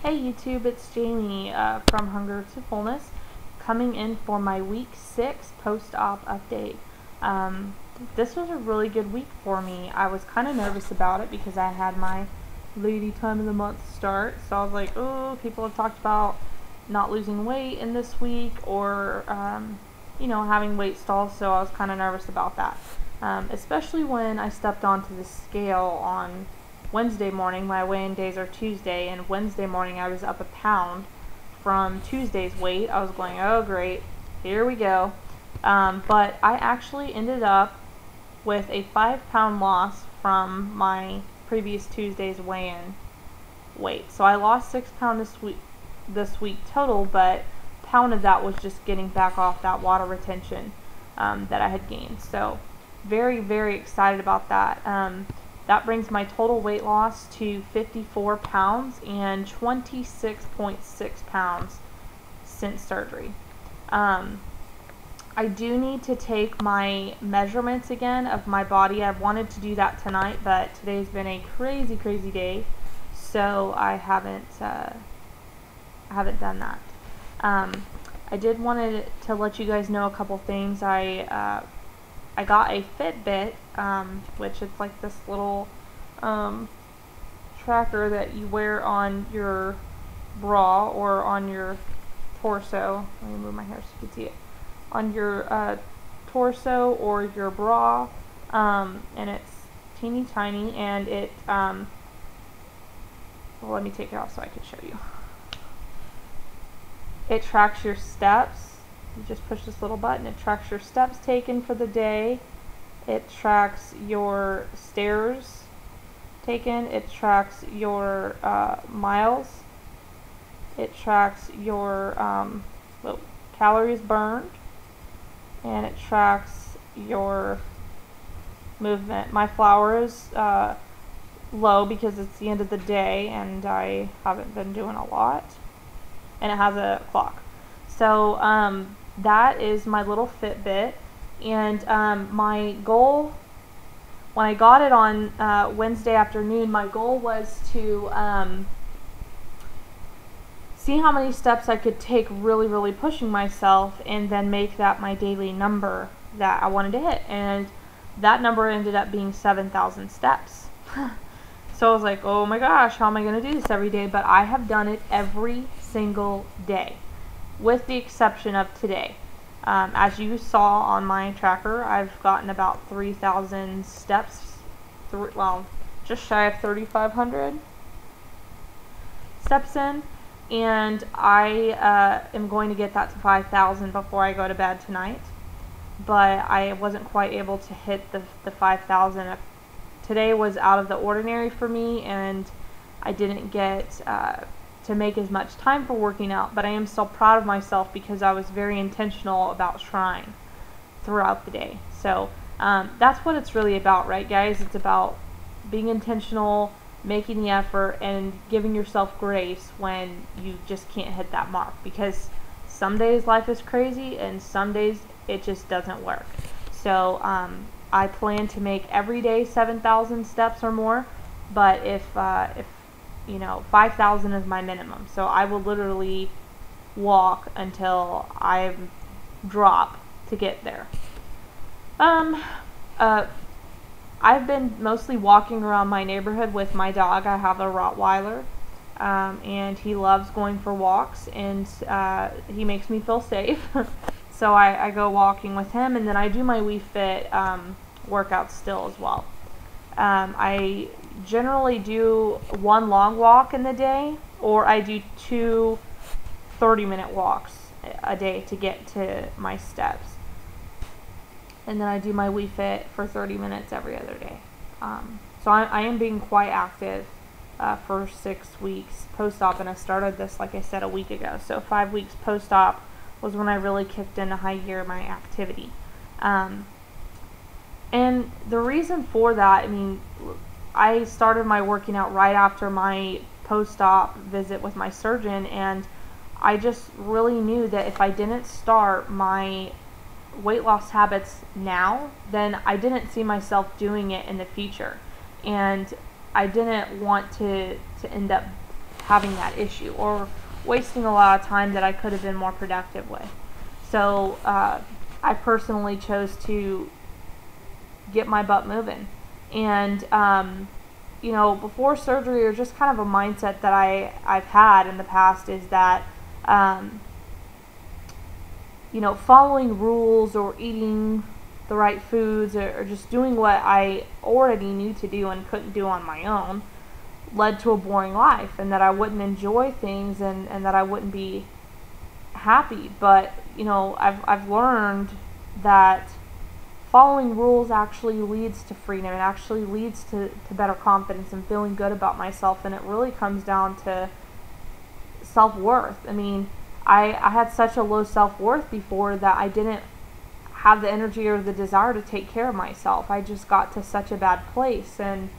Hey YouTube, it's Jayme from Hunger to Fullness, coming in for my week 6 post-op update. This was a really good week for me. I was kind of nervous about it because I had my lady time of the month start, so I was like, oh, people have talked about not losing weight in this week or having weight stalls, so I was kind of nervous about that. Especially when I stepped onto the scale on Wednesday morning. My weigh-in days are Tuesday, and Wednesday morning I was up a pound from Tuesday's weight. I was going, oh great, here we go. But I actually ended up with a 5-pound loss from my previous Tuesday's weigh-in weight. So I lost 6 pounds this week total, but a pound of that was just getting back off that water retention that I had gained. So very, very excited about that. That brings my total weight loss to 54 pounds and 26.6 pounds since surgery. I do need to take my measurements again of my body. I wanted to do that tonight, but today's been a crazy, crazy day, so I haven't done that. I did wanted to let you guys know a couple things. I got a Fitbit, which is like this little tracker that you wear on your bra or on your torso. Let me move my hair so you can see it. On your torso or your bra, and it's teeny tiny, and it, well, let me take it off so I can show you. It tracks your steps. You just push this little button. It tracks your steps taken for the day. It tracks your stairs taken. It tracks your miles. It tracks your calories burned. And it tracks your movement. My flour is low because it's the end of the day and I haven't been doing a lot. And it has a clock. So that is my little Fitbit, and my goal when I got it on Wednesday afternoon, my goal was to see how many steps I could take really, really pushing myself, and then make that my daily number that I wanted to hit, and that number ended up being 7,000 steps. So I was like, oh my gosh, how am I going to do this every day? But I have done it every single day, with the exception of today. As you saw on my tracker, I've gotten about 3,000 steps, well, just shy of 3,500 steps in, and I am going to get that to 5,000 before I go to bed tonight, but I wasn't quite able to hit the 5,000. Today was out of the ordinary for me, and I didn't get to make as much time for working out, but I am still proud of myself because I was very intentional about trying throughout the day. So that's what it's really about, right guys? It's about being intentional, making the effort, and giving yourself grace when you just can't hit that mark, because some days life is crazy and some days it just doesn't work. So I plan to make every day 7,000 steps or more, but if 5,000 is my minimum. So I will literally walk until I drop to get there. I've been mostly walking around my neighborhood with my dog. I have a Rottweiler, and he loves going for walks, and he makes me feel safe. So I go walking with him, and then I do my Wii Fit workouts still as well. I generally do one long walk in the day, or I do 2 30-minute walks a day to get to my steps. And then I do my Wii Fit for 30 minutes every other day. So I am being quite active for 6 weeks post-op, and I started this, like I said, a week ago. So 5 weeks post-op was when I really kicked into high gear my activity. And the reason for that, I mean, I started my working out right after my post-op visit with my surgeon, and I just really knew that if I didn't start my weight loss habits now, then I didn't see myself doing it in the future. And I didn't want to end up having that issue, or wasting a lot of time that I could have been more productive with. So I personally chose to get my butt moving. And you know, before surgery, or just kind of a mindset that I've had in the past, is that you know, following rules or eating the right foods, or just doing what I already knew to do and couldn't do on my own, led to a boring life, and that I wouldn't enjoy things, and that I wouldn't be happy. But you know, I've learned that following rules actually leads to freedom. It actually leads to better confidence and feeling good about myself, and it really comes down to self-worth. I mean, I had such a low self-worth before that I didn't have the energy or the desire to take care of myself. I just got to such a bad place and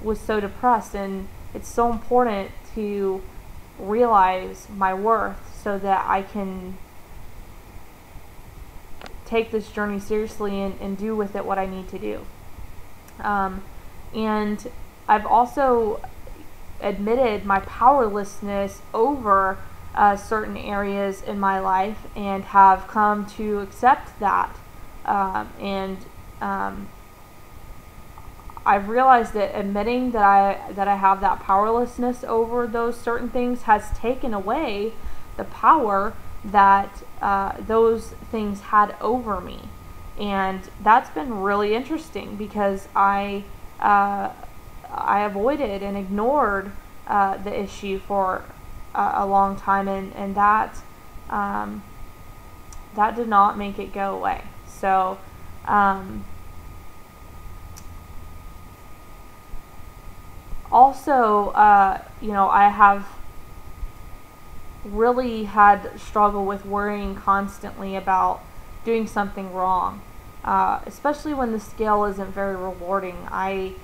was so depressed. And it's so important to realize my worth so that I can take this journey seriously and do with it what I need to do. And I've also admitted my powerlessness over certain areas in my life, and have come to accept that. I've realized that admitting that I have that powerlessness over those certain things has taken away the power that those things had over me. And that's been really interesting, because I avoided and ignored the issue for a long time, and that did not make it go away. So also, you know, I have really had struggle with worrying constantly about doing something wrong, especially when the scale isn't very rewarding. I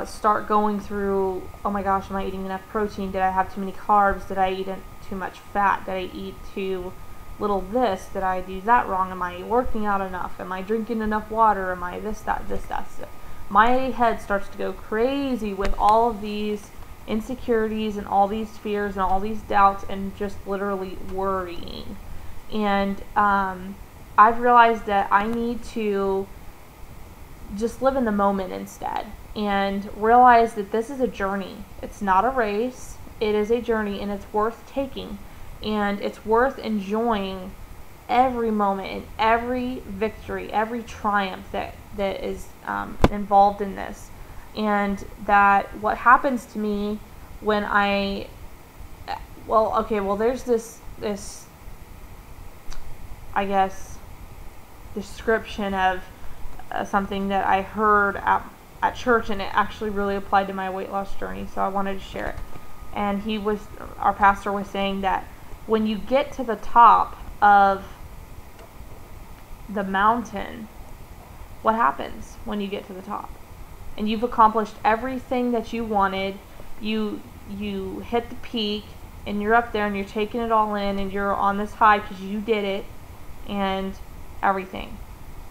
start going through, oh my gosh, am I eating enough protein? Did I have too many carbs? Did I eat too much fat? Did I eat too little this? Did I do that wrong? Am I working out enough? Am I drinking enough water? Am I this, that? My head starts to go crazy with all of these insecurities and all these fears and all these doubts, and just literally worrying. And I've realized that I need to just live in the moment instead, and realize that this is a journey. It's not a race. It is a journey, and it's worth taking, and it's worth enjoying every moment and every victory, every triumph that is involved in this. And that what happens to me when there's this I guess description of something that I heard at church, and it actually really applied to my weight loss journey, so I wanted to share it. And our pastor was saying that when you get to the top of the mountain, what happens when you get to the top? And you've accomplished everything that you wanted. You hit the peak, and you're up there, and you're taking it all in, and you're on this high because you did it, and everything.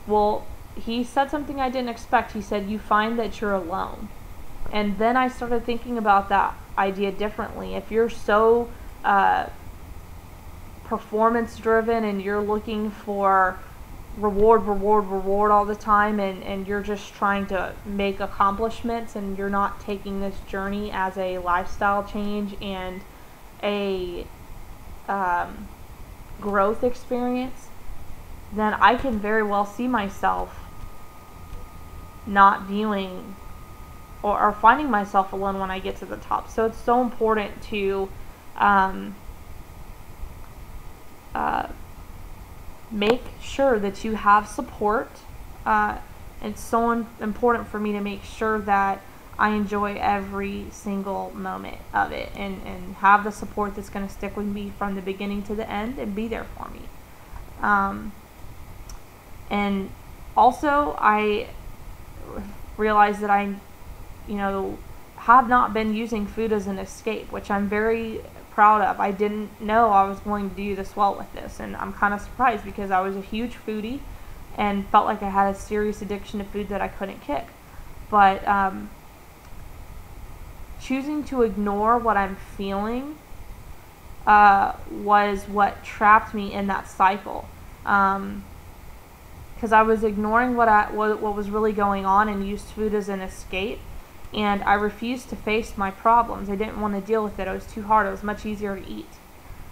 Well, he said something I didn't expect. He said, you find that you're alone. And then I started thinking about that idea differently. If you're so performance driven, and you're looking for reward all the time, and you're just trying to make accomplishments, and you're not taking this journey as a lifestyle change and a growth experience, then I can very well see myself not viewing or finding myself alone when I get to the top. So it's so important to make sure that you have support. It's so important for me to make sure that I enjoy every single moment of it, and have the support that's going to stick with me from the beginning to the end and be there for me. And also, I realized that I, have not been using food as an escape, which I'm very proud of. I didn't know I was going to do this well with this, and I'm kind of surprised, because I was a huge foodie and felt like I had a serious addiction to food that I couldn't kick. But choosing to ignore what I'm feeling was what trapped me in that cycle. Because I was ignoring what was really going on and used food as an escape, and I refused to face my problems. I didn't want to deal with it. It was too hard. It was much easier to eat.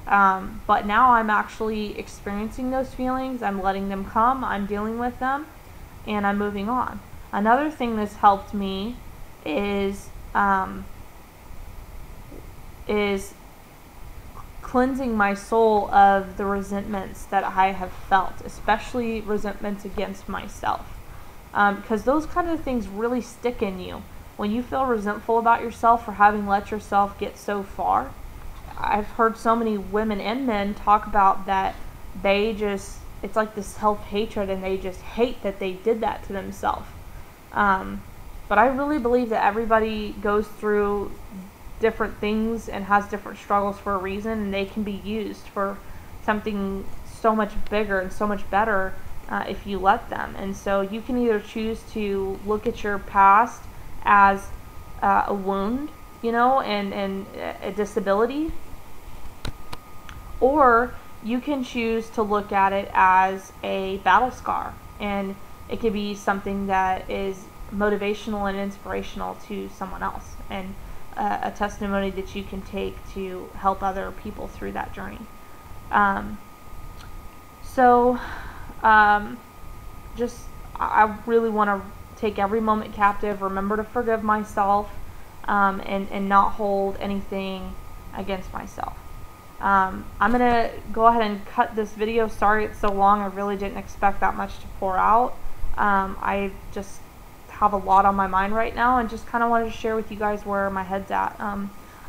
But now I'm actually experiencing those feelings. I'm letting them come. I'm dealing with them, and I'm moving on. Another thing that's helped me is cleansing my soul of the resentments that I have felt, especially resentments against myself. Because those kind of things really stick in you. When you feel resentful about yourself for having let yourself get so far, I've heard so many women and men talk about that it's like this self-hatred, and they just hate that they did that to themselves. But I really believe that everybody goes through different things and has different struggles for a reason, and they can be used for something so much bigger and so much better if you let them. And so you can either choose to look at your past as a wound, and a disability, or you can choose to look at it as a battle scar, and it could be something that is motivational and inspirational to someone else, and a testimony that you can take to help other people through that journey. I really want to take every moment captive, remember to forgive myself, and not hold anything against myself. I'm going to go ahead and cut this video. Sorry it's so long. I really didn't expect that much to pour out. I just have a lot on my mind right now, and just kind of wanted to share with you guys where my head's at.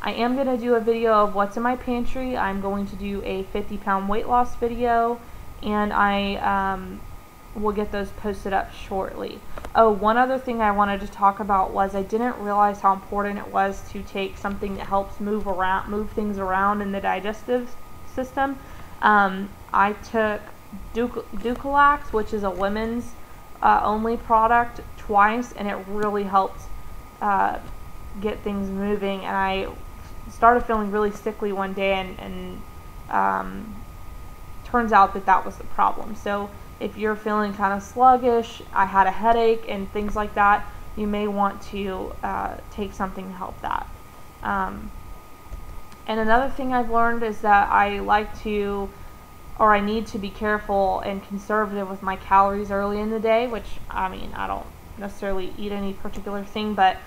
I am going to do a video of what's in my pantry. I'm going to do a 50-pound weight loss video, and I will get those posted up shortly. Oh, one other thing I wanted to talk about was I didn't realize how important it was to take something that helps move things around in the digestive system. I took Ducalax, which is a women's only product, twice, and it really helped get things moving. And I started feeling really sickly one day, and turns out that was the problem. So if you're feeling kind of sluggish, I had a headache and things like that, you may want to take something to help that. And another thing I've learned is that I need to be careful and conservative with my calories early in the day, which, I don't necessarily eat any particular thing, but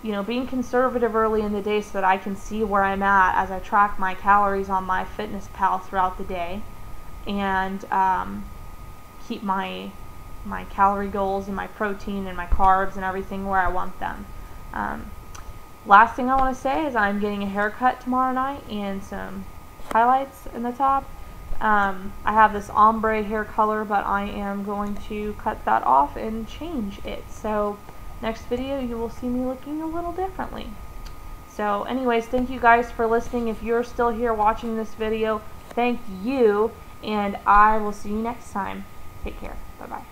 being conservative early in the day so that I can see where I'm at as I track my calories on my MyFitnessPal throughout the day, and keep my calorie goals and my protein and my carbs and everything where I want them. Last thing I want to say is I'm getting a haircut tomorrow night and some highlights in the top. I have this ombre hair color, but I am going to cut that off and change it. So next video you will see me looking a little differently. So anyways, thank you guys for listening. If you're still here watching this video, thank you, and I will see you next time. Take care. Bye-bye.